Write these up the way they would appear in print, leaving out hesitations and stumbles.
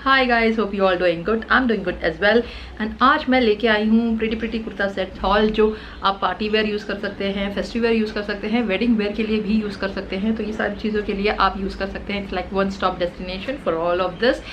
Hi guys, hope you all doing good. I am doing good as well. And आज मैं लेके आई हूँ pretty kurta set hall, जो आप पार्टी वेयर यूज़ कर सकते हैं, फेस्टिव वेयर यूज़ कर सकते हैं, वेडिंग वेयर के लिए भी यूज़ कर सकते हैं। तो ये सारी चीज़ों के लिए आप यूज़ कर सकते हैं। It's like one stop destination for all of this.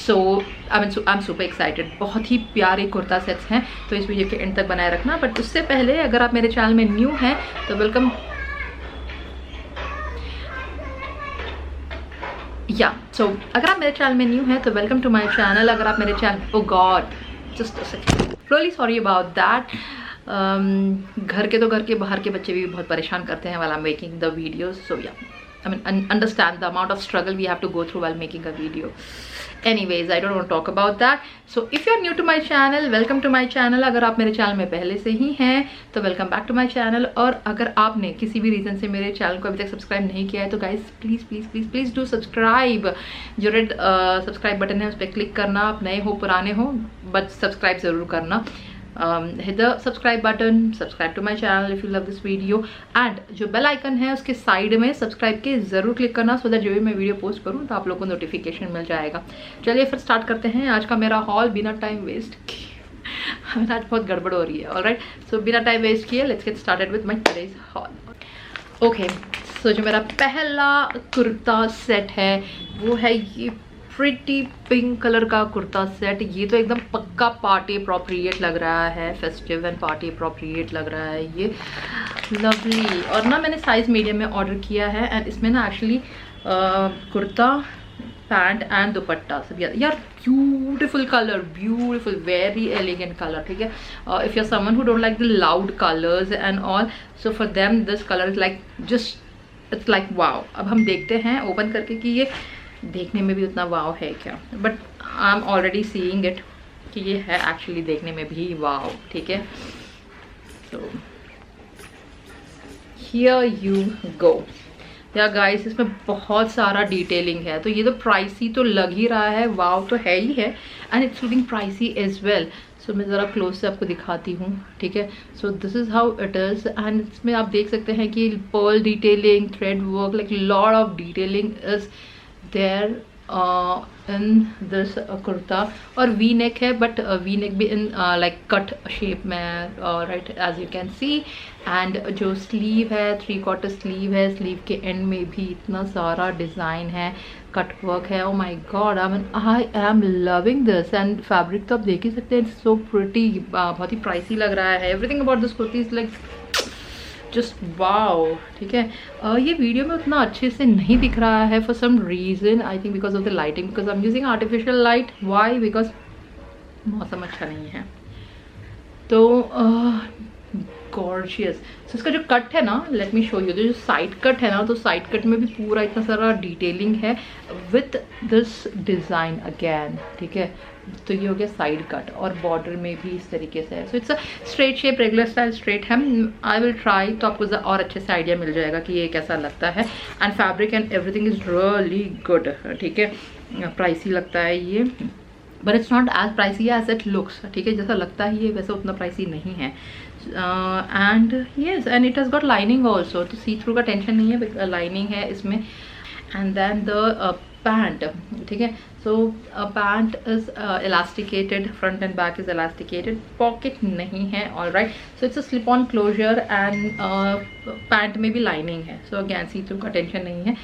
So I am super excited. बहुत ही प्यारे कुर्ता सेट्स हैं, तो इस वीडियो के एंड तक बनाए रखना। बट उससे पहले अगर आप मेरे चैनल में न्यू हैं तो वेलकम। सो अगर आप मेरे चैनल में न्यू हैं तो वेलकम टू माय चैनल। अगर आप मेरे channel, oh god just a second, really sorry about that. घर के बाहर के बच्चे भी बहुत परेशान करते हैं while I'm making the videos. So yeah, I mean, understand the amount of struggle we have to go through while making a video. Anyways, I don't want to talk about that. So if you're new to my channel, welcome to my channel. अगर आप मेरे channel में पहले से ही हैं तो welcome back to my channel. और अगर आपने किसी भी रीज़न से मेरे चैनल को अभी तक सब्सक्राइब नहीं किया है तो गाइज प्लीज़ डू सब्सक्राइब। जो रेड सब्सक्राइब बटन है उस पर क्लिक करना। आप नए हो पुराने हो बट सब्सक्राइब ज़रूर करना। hit the subscribe button, subscribe to my channel if you love this video, and जो बेल आइकन है उसके साइड में सब्सक्राइब के ज़रूर क्लिक करना सो दैट जो भी मैं वीडियो पोस्ट करूँ तो आप लोगों को नोटिफिकेशन मिल जाएगा। चलिए फिर स्टार्ट करते हैं आज का मेरा हॉल बिना टाइम वेस्ट किए। आज बहुत गड़बड़ हो रही है। ऑलराइट, सो बिना टाइम वेस्ट किए let's get started with my today's haul. Okay, so जो मेरा पहला कुर्ता सेट है वो है ये प्रिटी पिंक कलर का कुर्ता सेट। ये तो एकदम पक्का पार्टी अप्रोप्रिएट लग रहा है, फेस्टिव एंड पार्टी अप्रोप्रिएट लग रहा है ये। लवली। और ना मैंने साइज़ मीडियम में ऑर्डर किया है एंड इसमें ना actually kurta pant and dupatta सब यार beautiful colour, beautiful very elegant colour. ठीक है, if you are someone who don't like the loud colours and all, so for them this colour is like just it's like wow. अब हम देखते हैं open करके कि ये देखने में भी उतना वाव है क्या, but I am already seeing it कि ये है एक्चुअली देखने में भी वाव। ठीक है, सो हियर यू गो। या गाइस, इसमें बहुत सारा डिटेलिंग है, तो ये तो प्राइसी तो लग ही रहा है, वाव तो है ही है, and it's looking pricey as well. So मैं ज़रा क्लोज से आपको दिखाती हूँ। ठीक है, so this is how it is. And इसमें आप देख सकते हैं कि pearl detailing, thread work, like lot of detailing is there in this kurta। और वी नेक है, बट वी नेक भी इन लाइक कट शेप में, right as you can see. And जो स्लीव है 3/4 स्लीव है, स्लीव के and में भी इतना सारा डिज़ाइन है, कट वर्क है। Oh my god, I am loving this. And fabric तो आप देख ही सकते हैं, सो प्रिटी। बहुत ही प्राइसी लग रहा है। Everything about this kurti is like just wow. ठीक है, ये वीडियो में उतना अच्छे से नहीं दिख रहा है for some reason, I think because of the lighting, because I am using artificial light. Why? Because मौसम अच्छा नहीं है। तो गॉर्जियस। सो इसका जो कट है ना, लेट मी शो यू। जो साइड कट है ना, तो साइड कट में भी पूरा इतना सारा डिटेलिंग है विथ दिस डिज़ाइन अगैन। ठीक है, तो ये हो गया साइड कट, और बॉर्डर में भी इस तरीके से है। So it's a straight shape, regular style straight है। आई विल ट्राई, तो आपको और अच्छे से आइडिया मिल जाएगा कि ये कैसा लगता है। And fabric and everything is really good. ठीक है, प्राइसी लगता है ये, but it's not as pricey as it looks. ठीक है, जैसा लगता है ये वैसा उतना प्राइसी नहीं है। And yes, and it has got lining also, तो सी थ्रू का टेंशन नहीं है, लाइनिंग है इसमें। And then the pant. ठीक है, so pant is elasticated, front and back is elasticated, pocket नहीं है। All right, so it's a slip on closure and pant में भी लाइनिंग है, सो अगैन सी थ्रू का टेंशन नहीं है।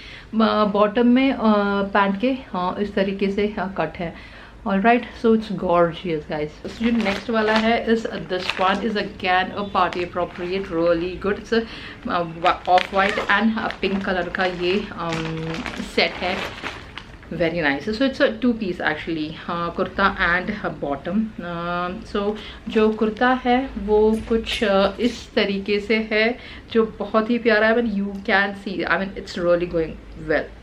बॉटम में पैंट के इस तरीके से कट है। All right, so it's gorgeous guys. So जो next वाला है is this one is again a party appropriate, really good. It's a off white and pink color का ये set है, very nice. So it's a two piece actually, kurta and bottom. So जो कुर्ता है वो कुछ इस तरीके से है, जो बहुत ही प्यारा है। But you can see, I mean it's really going well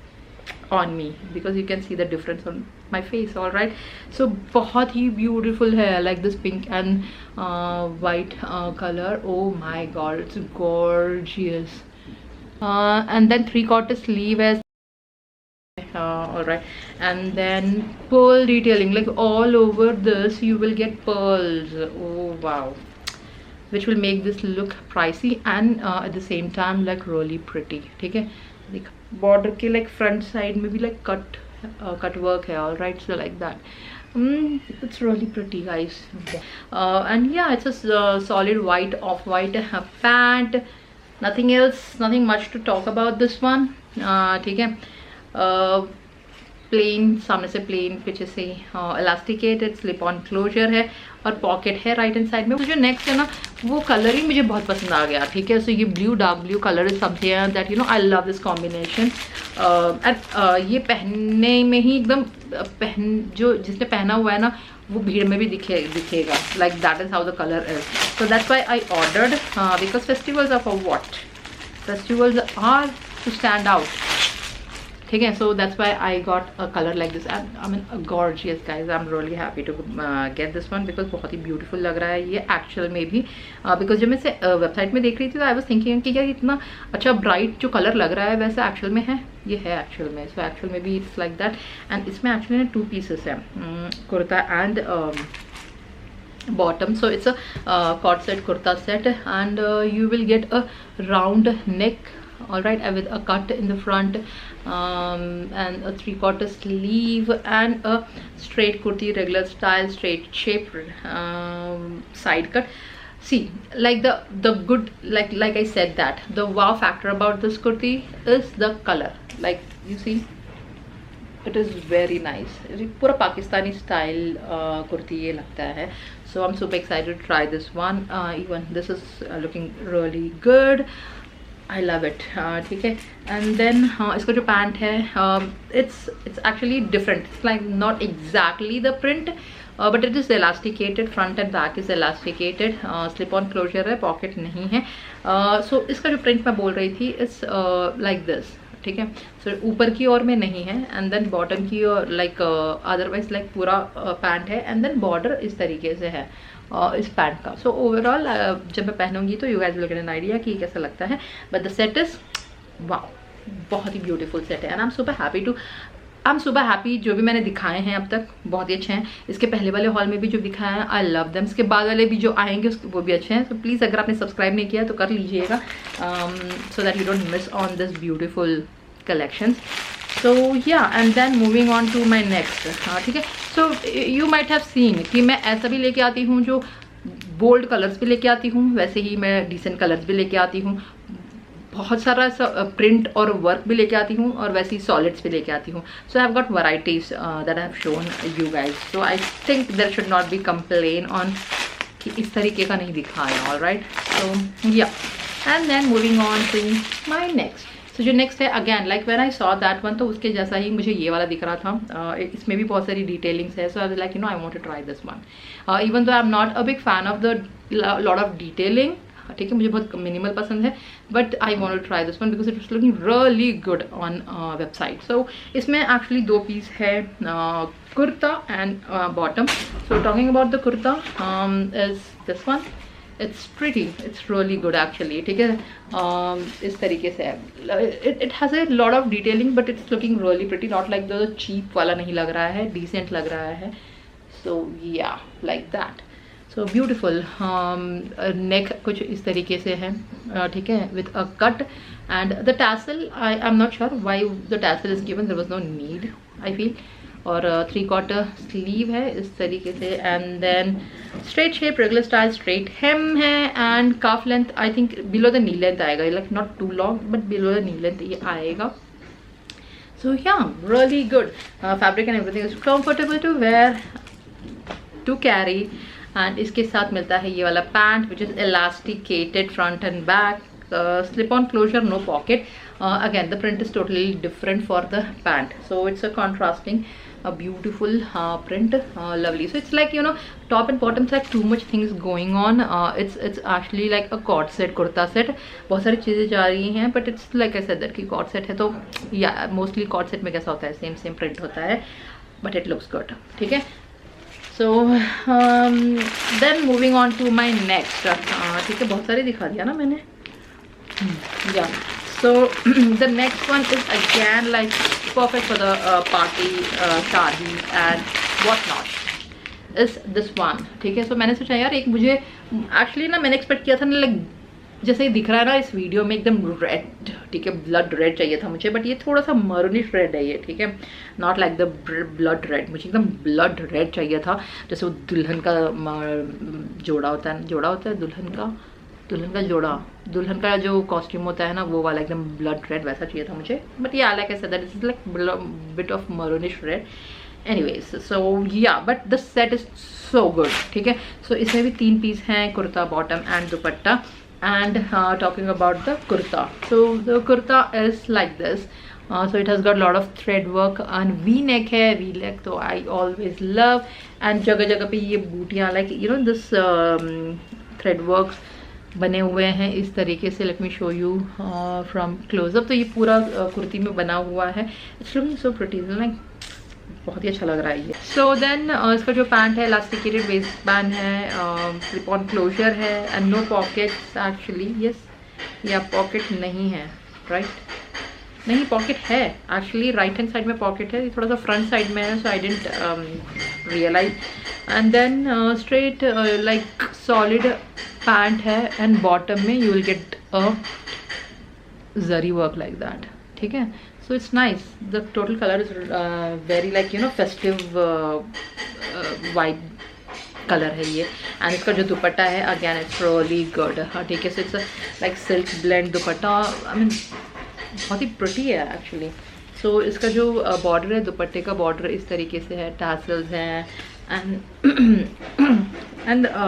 on me because you can see the difference on my face. All right, so बहुत ही beautiful है, like this pink and white color. Oh my god, it's gorgeous. And then 3/4 sleeve has all right, and then pearl detailing, like all over this you will get pearls. Oh wow, which will make this look pricey and at the same time like really pretty. ठीक है, देख border के like front side में भी like cut cut work है, all right, so like that. It's really pretty, guys. And yeah, it's a solid white off-white pant. Nothing else, nothing much to talk about this one. ठीक है, plane, सामने से plane, पीछे से elasticated slip on closure है और pocket है right hand side में. जो नेक्स्ट है ना, वो कलर ही मुझे बहुत पसंद आ गया. ठीक है, सो ये blue, dark blue colour is something that you know I love this combination. And ये पहनने में ही एकदम जो जिसने पहना हुआ है ना, वो भीड़ में भी दिखेगा. Like that is how the colour is. So that's why I ordered, because festivals are for what, festivals are to stand out. ठीक है, so that's why I got a colour like this. I mean gorgeous guys, I am really happy to get this one because बहुत ही beautiful लग रहा है ये actual में भी. बिकॉज जब मैं इसे वेबसाइट में देख रही थी तो आई वाज थिंकिंग कि यार इतना अच्छा ब्राइट जो कलर लग रहा है वैसे एक्चुअल में है, ये है एक्चुअल में. सो एक्चुअल में भी इट्स लाइक दैट. एंड इसमें एक्चुअली ना 2 पीसेस है, kurta and bottom. So it's a cord set kurta set, and you will get a round neck, all right, with a cut in the front, and a 3/4 sleeve and a straight kurti, regular style, straight shape, side cut. See, like the good, like I said, that the wow factor about this kurti is the color. Like you see, it is very nice. पूरा Pakistani style kurti ये लगता है. So I'm super excited to try this one. Even this is looking really good. I love it. ठीक है. And then इसका जो pant है, it's actually different. It's like not exactly the print, but it is elasticated. Front and back is elasticated. Slip-on closure है, pocket नहीं है. So इसका जो print मैं बोल रही थी, it's like this. ठीक है, सो ऊपर की ओर में नहीं है, एंड देन बॉटम की ओर लाइक अदरवाइज लाइक पूरा पैंट है, एंड देन बॉर्डर इस तरीके से है इस पैंट का. सो ओवरऑल जब मैं पहनूंगी तो you guys will get an idea कि कैसा लगता है. But the set is wow, बहुत ही ब्यूटीफुल सेट है. And I am super happy. जो भी मैंने दिखाए हैं अब तक बहुत ही अच्छे हैं. इसके पहले वाले हॉल में भी जो दिखाए हैं, आई लव देम. इसके बाद वाले भी जो आएंगे वो भी अच्छे हैं. तो प्लीज़ अगर आपने सब्सक्राइब नहीं किया तो कर लीजिएगा, so that you don't miss on this beautiful collections. So yeah, and then moving on to my next. ठीक है, so you might have seen कि मैं ऐसा भी लेके आती हूँ जो बोल्ड कलर्स भी लेके आती हूँ, वैसे ही मैं डिसेंट कलर्स भी लेके आती हूँ. बहुत सारा ऐसा प्रिंट और वर्क भी लेके आती हूँ, और वैसे ही सॉलिड्स भी लेके आती हूँ. So I have got varieties that I have shown you guys. So I think there should not be complain on कि इस तरीके का नहीं दिखाया. All right, so yeah, and then moving on to my next. तो जो next है, again like when I saw that one, तो उसके जैसा ही मुझे ये वाला दिख रहा था. इसमें भी बहुत सारी डिटेलिंग्स है. So I was like you know I want to try this one, even though I am not a big fan of the lot of detailing. ठीक है, मुझे बहुत मिनिमल पसंद है, but I want to try this one because it was looking really good on website. So इसमें actually 2 piece है, kurta and bottom. So talking about the kurta is this one. It's pretty, it's really good actually. ठीक है, इस तरीके से है. It has a lot of detailing but it's looking really pretty. Not like the cheap वाला नहीं लग रहा है, डिसेंट लग रहा है. So yeah, like that. So beautiful. Neck कुछ इस तरीके से है. ठीक है, with a cut and the tassel. I am not sure why the tassel is given, there was no need I feel. और 3/4 स्लीव है इस तरीके से, and then straight shape, regular style, straight hem है, and calf length I think below the knee length आएगा. Like not too long but below the knee length ये आएगा. So yeah, really good. Fabric and everything is comfortable to wear, to carry. And इसके साथ मिलता है ये वाला pant which is elasticated front and back, slip on closure, no pocket. Again the print is totally different for the pant, so it's a contrasting, a beautiful print, lovely. So it's like you know top and bottom like too much things going on. It's actually like a cord set, kurta set. बहुत सारी चीज़ें जा रही हैं, but it's like I said that कि cord set है तो yeah, mostly cord set में कैसा होता है, same print होता है, but it looks good. ठीक है. So then moving on to my next. ठीक है, बहुत सारी दिखा दिया ना मैंने. Yeah, so the next one is again like perfect for the party, शादी and what not. Is this one. ठीक है, so मैंने सोचा यार एक मुझे actually ना मैंने expect किया था ना like जैसे ही दिख रहा है ना इस वीडियो में एकदम रेड, ठीक है, ब्लड रेड चाहिए था मुझे, बट ये थोड़ा सा मरूनिश रेड है ये, ठीक है, not like the blood red, मुझे एकदम ब्लड रेड चाहिए था, जैसे वो दुल्हन का जोड़ा होता है, दुल्हन का जो कॉस्ट्यूम होता है ना वो वाला एकदम ब्लड रेड वैसा चाहिए था मुझे, बट ये I like I said that is like bit of maroonish red. Anyways so yeah but the set is so good, ठीक है। सो इसमें भी 3 पीस हैं, kurta, bottom and dupatta. And talking about the kurta, so the kurta is like this, so it has got a lot of thread work and v-neck है, v-neck तो I always love, and जगह जगह पे ये बूटियाँ like you know this thread works बने हुए हैं इस तरीके से। Let me show you from close up. तो ये पूरा कुर्ती में बना हुआ है, it's looking so pretty, like बहुत ही अच्छा लग रहा है ये। सो देन इसका जो पैंट है इलास्टिकेटेड वेस्ट बैंड है, स्लिप ऑन क्लोजर है and no pockets actually, yes yeah pocket नहीं है, राइट नहीं पॉकेट है एक्चुअली, राइट हैंड साइड में पॉकेट है, थोड़ा सा फ्रंट साइड में है, so I didn't realise. And then straight like solid pant है एंड बॉटम में you will get a zari work like that, ठीक है। So it's nice. The total color is very like you know festive white color है ये। and इसका जो दुपट्टा है again it's really good, हाँ ठीक है। so it's a like silk blend dupatta, I mean बहुत ही pretty है actually। so इसका जो border है, दुपट्टे का border इस तरीके से है, tassels हैं and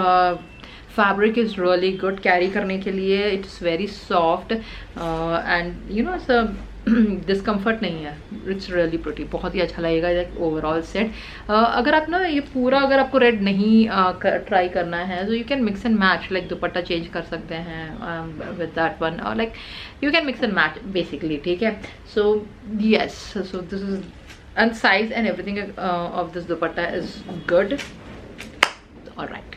fabric is really good carry करने के लिए, it's very soft and you know it's a discomfort नहीं है, इट्स रियली प्रिटी, बहुत ही अच्छा लगेगा ओवरऑल सेट। अगर आप ना ये पूरा अगर आपको रेड नहीं ट्राई करना है तो you can mix and match, like dupatta change कर सकते हैं विद दैट वन, और like you can mix and match basically, ठीक है। So yes, so this is and size and everything of this dupatta is good, alright.